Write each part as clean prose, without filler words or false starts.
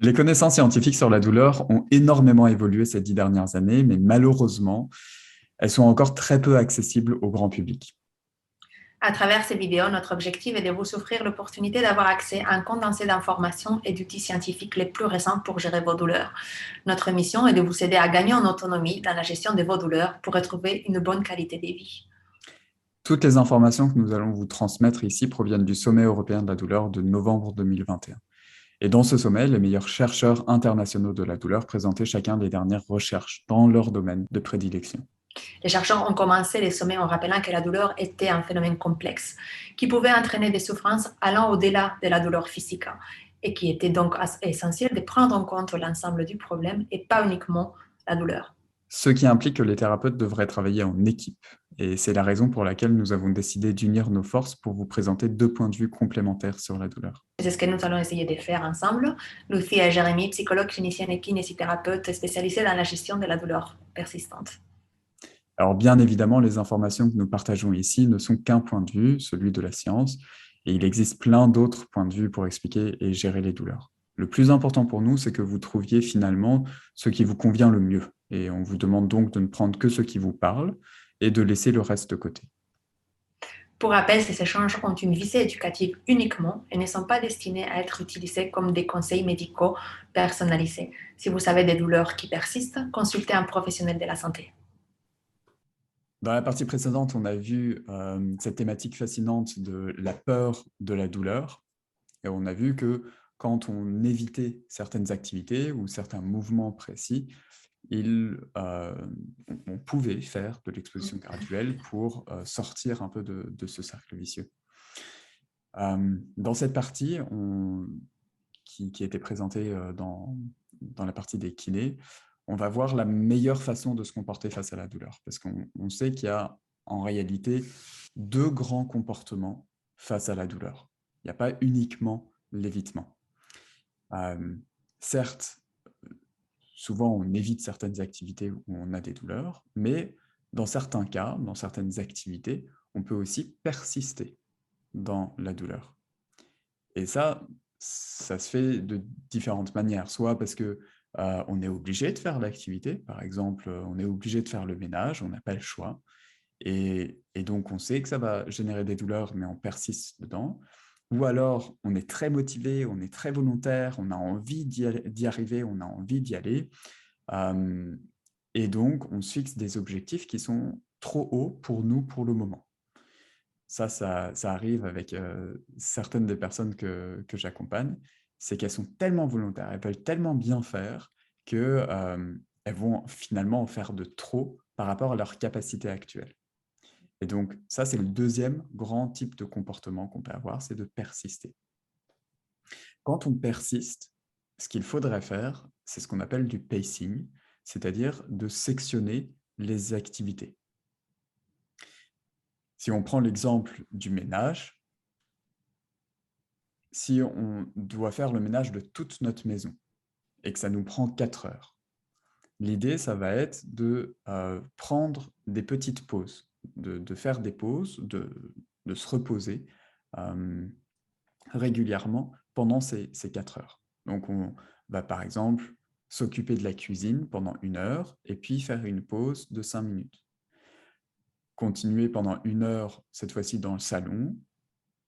Les connaissances scientifiques sur la douleur ont énormément évolué ces 10 dernières années, mais malheureusement, elles sont encore très peu accessibles au grand public. À travers ces vidéos, notre objectif est de vous offrir l'opportunité d'avoir accès à un condensé d'informations et d'outils scientifiques les plus récents pour gérer vos douleurs. Notre mission est de vous aider à gagner en autonomie dans la gestion de vos douleurs pour retrouver une bonne qualité de vie. Toutes les informations que nous allons vous transmettre ici proviennent du Sommet européen de la douleur de novembre 2021. Et dans ce sommet, les meilleurs chercheurs internationaux de la douleur présentaient chacun les dernières recherches dans leur domaine de prédilection. Les chercheurs ont commencé les sommets en rappelant que la douleur était un phénomène complexe qui pouvait entraîner des souffrances allant au-delà de la douleur physique et qui était donc essentiel de prendre en compte l'ensemble du problème et pas uniquement la douleur. Ce qui implique que les thérapeutes devraient travailler en équipe. Et c'est la raison pour laquelle nous avons décidé d'unir nos forces pour vous présenter deux points de vue complémentaires sur la douleur. C'est ce que nous allons essayer de faire ensemble. Lucie et Jérémy, psychologues cliniciens et kinésithérapeutes spécialisés dans la gestion de la douleur persistante. Alors bien évidemment, les informations que nous partageons ici ne sont qu'un point de vue, celui de la science, et il existe plein d'autres points de vue pour expliquer et gérer les douleurs. Le plus important pour nous, c'est que vous trouviez finalement ce qui vous convient le mieux. Et on vous demande donc de ne prendre que ce qui vous parle et de laisser le reste de côté. Pour rappel, ces échanges ont une visée éducative uniquement et ne sont pas destinés à être utilisés comme des conseils médicaux personnalisés. Si vous avez des douleurs qui persistent, consultez un professionnel de la santé. Dans la partie précédente, on a vu cette thématique fascinante de la peur de la douleur. Et on a vu que quand on évitait certaines activités ou certains mouvements précis, on pouvait faire de l'exposition graduelle pour sortir un peu de ce cercle vicieux. Dans cette partie qui était présentée dans la partie des kinés, on va voir la meilleure façon de se comporter face à la douleur. Parce qu'on sait qu'il y a en réalité deux grands comportements face à la douleur. Il n'y a pas uniquement l'évitement. Certes, souvent on évite certaines activités où on a des douleurs, mais dans certains cas, dans certaines activités, on peut aussi persister dans la douleur. Et ça se fait de différentes manières, soit parce que on est obligé de faire l'activité, par exemple, on est obligé de faire le ménage, on n'a pas le choix, et donc on sait que ça va générer des douleurs, mais on persiste dedans. Ou alors, on est très motivé, on est très volontaire, on a envie d'y arriver, on a envie d'y aller, et donc on se fixe des objectifs qui sont trop hauts pour nous pour le moment. Ça arrive avec certaines des personnes que j'accompagne, c'est qu'elles sont tellement volontaires, elles veulent tellement bien faire qu'elles vont finalement en faire de trop par rapport à leur capacité actuelle. Et donc, ça, c'est le deuxième grand type de comportement qu'on peut avoir, c'est de persister. Quand on persiste, ce qu'il faudrait faire, c'est ce qu'on appelle du pacing, c'est-à-dire de sectionner les activités. Si on prend l'exemple du ménage, si on doit faire le ménage de toute notre maison et que ça nous prend 4 heures, l'idée, ça va être de prendre des petites pauses, de faire des pauses, de se reposer régulièrement pendant ces 4 heures. Donc, on va par exemple s'occuper de la cuisine pendant 1 heure et puis faire une pause de 5 minutes. Continuer pendant 1 heure, cette fois-ci dans le salon,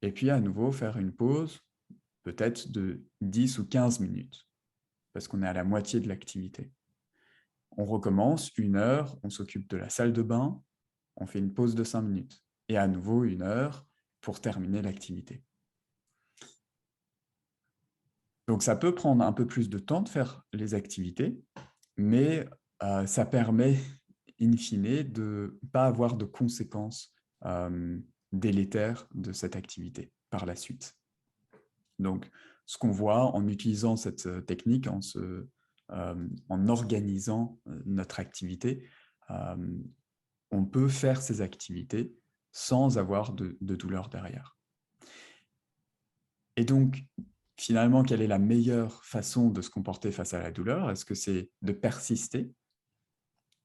et puis à nouveau faire une pause peut-être de 10 ou 15 minutes, parce qu'on est à la moitié de l'activité. On recommence 1 heure, on s'occupe de la salle de bain, on fait une pause de 5 minutes, et à nouveau 1 heure pour terminer l'activité. Donc ça peut prendre un peu plus de temps de faire les activités, mais ça permet, in fine, de ne pas avoir de conséquences délétères de cette activité par la suite. Donc, ce qu'on voit en utilisant cette technique, en organisant notre activité, on peut faire ces activités sans avoir de douleur derrière. Et donc, finalement, quelle est la meilleure façon de se comporter face à la douleur? Est-ce que c'est de persister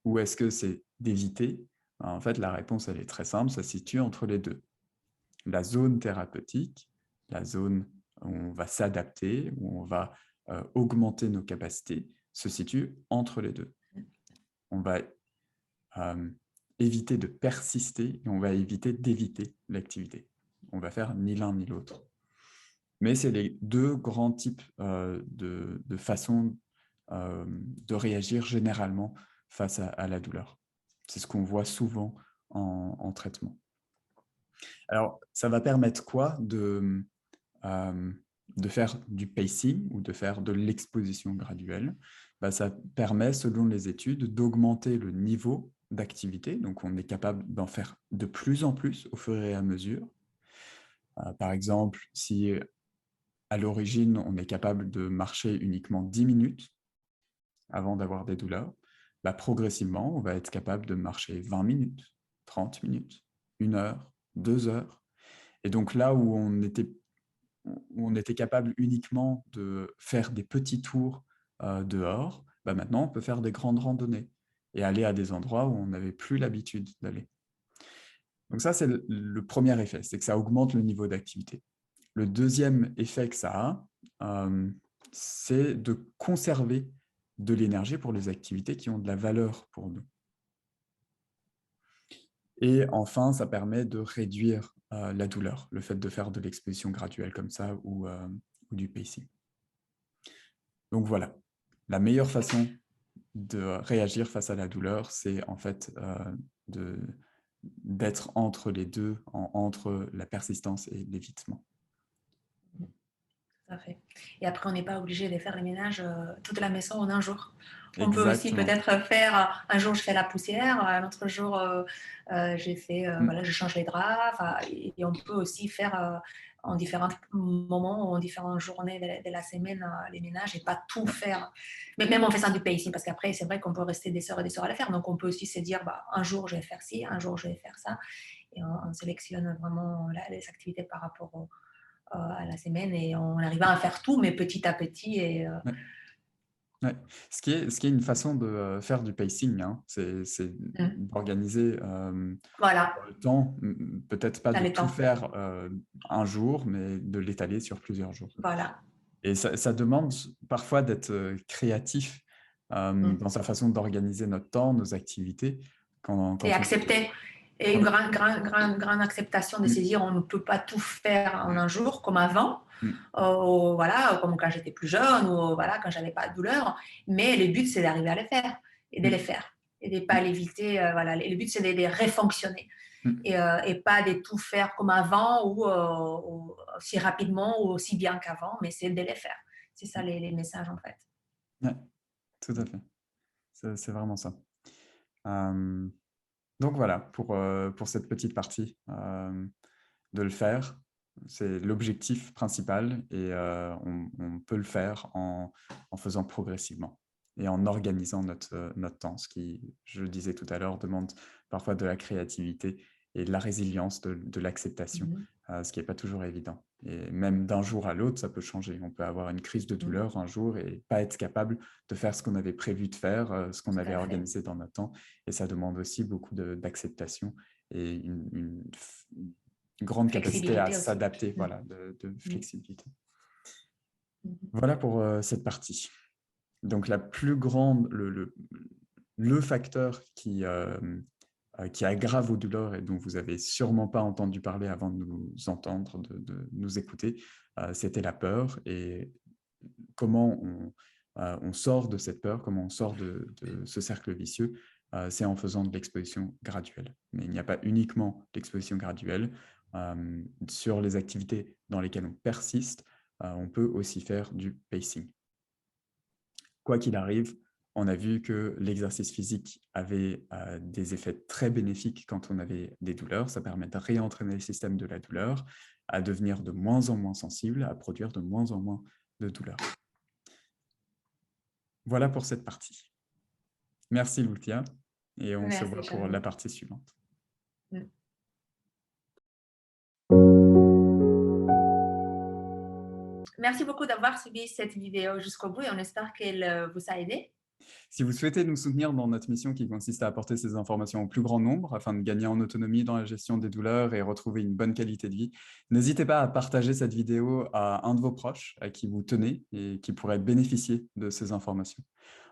ou est-ce que c'est d'éviter? En fait, la réponse, elle est très simple, ça se situe entre les deux. La zone thérapeutique, la zone où on va s'adapter, où on va augmenter nos capacités se situe entre les deux. On va éviter de persister et on va éviter d'éviter l'activité. On va faire ni l'un ni l'autre. Mais c'est les deux grands types de façons de réagir généralement face à la douleur. C'est ce qu'on voit souvent en traitement. Alors, ça va permettre quoi de faire du pacing ou de faire de l'exposition graduelle? Ça permet, selon les études, d'augmenter le niveau d'activité. Donc, on est capable d'en faire de plus en plus au fur et à mesure. Par exemple, si à l'origine, on est capable de marcher uniquement 10 minutes avant d'avoir des douleurs, progressivement, on va être capable de marcher 20 minutes, 30 minutes, 1 heure, 2 heures. Et donc là où on était capable uniquement de faire des petits tours dehors, maintenant on peut faire des grandes randonnées et aller à des endroits où on n'avait plus l'habitude d'aller. Donc ça, c'est le premier effet, c'est que ça augmente le niveau d'activité. Le deuxième effet que ça a, c'est de conserver de l'énergie pour les activités qui ont de la valeur pour nous. Et enfin, ça permet de réduire la douleur, le fait de faire de l'exposition graduelle comme ça ou du pacing. Donc voilà, la meilleure façon de réagir face à la douleur, c'est en fait d'être entre les deux, entre la persistance et l'évitement. Tout à fait. Et après, on n'est pas obligé de faire le ménage toute la maison en un jour. On Exactement. peut aussi peut-être faire, un jour je fais la poussière, un autre jour je change les draps, et on peut aussi faire en différents moments, en différentes journées de la semaine les ménages et pas tout faire. Mais même en faisant du pacing, parce qu'après c'est vrai qu'on peut rester des heures et des heures à le faire, donc on peut aussi se dire un jour je vais faire ci, un jour je vais faire ça, et on sélectionne vraiment les activités par rapport à la semaine et on arrive à faire tout, mais petit à petit. Et, Ouais. Ce qui est une façon de faire du pacing, hein. C'est d'organiser voilà, le temps, peut-être pas dans de les tout temps. faire un jour, mais de l'étaler sur plusieurs jours. Voilà. Et ça demande parfois d'être créatif dans sa façon d'organiser notre temps, nos activités. Et accepter. Et une grande acceptation de se dire on ne peut pas tout faire en un jour comme avant, voilà, comme quand j'étais plus jeune ou voilà, quand j'avais pas de douleur. Mais le but, c'est d'arriver à le faire et de les faire et de ne pas l'éviter. Voilà. Le but, c'est de les refonctionner et pas de tout faire comme avant ou aussi rapidement ou aussi bien qu'avant, mais c'est de les faire. C'est ça les messages en fait. Ouais, tout à fait. C'est vraiment ça. Donc voilà, pour cette petite partie, de le faire, c'est l'objectif principal et on peut le faire en faisant progressivement et en organisant notre temps, ce qui, je le disais tout à l'heure, demande parfois de la créativité et de la résilience, de l'acceptation, ce qui n'est pas toujours évident. Et même d'un jour à l'autre, ça peut changer. On peut avoir une crise de douleur un jour et pas être capable de faire ce qu'on avait prévu de faire, ce qu'on avait organisé dans notre temps. Et ça demande aussi beaucoup d'acceptation et une grande capacité à s'adapter, voilà, de flexibilité. Voilà pour cette partie. Donc, la plus grande, le facteur qui aggrave vos douleurs et dont vous n'avez sûrement pas entendu parler avant de nous entendre, de nous écouter, c'était la peur et comment on sort de cette peur, comment on sort de ce cercle vicieux, c'est en faisant de l'exposition graduelle. Mais il n'y a pas uniquement l'exposition graduelle. Sur les activités dans lesquelles on persiste, on peut aussi faire du pacing. Quoi qu'il arrive, on a vu que l'exercice physique avait des effets très bénéfiques quand on avait des douleurs. Ça permet de réentraîner le système de la douleur, à devenir de moins en moins sensible, à produire de moins en moins de douleurs. Voilà pour cette partie. Merci Lucia, et on se voit pour la partie suivante. Merci beaucoup d'avoir suivi cette vidéo jusqu'au bout et on espère qu'elle vous a aidé. Si vous souhaitez nous soutenir dans notre mission qui consiste à apporter ces informations au plus grand nombre afin de gagner en autonomie dans la gestion des douleurs et retrouver une bonne qualité de vie, n'hésitez pas à partager cette vidéo à un de vos proches à qui vous tenez et qui pourrait bénéficier de ces informations.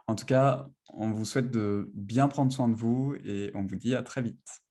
En tout cas, on vous souhaite de bien prendre soin de vous et on vous dit à très vite.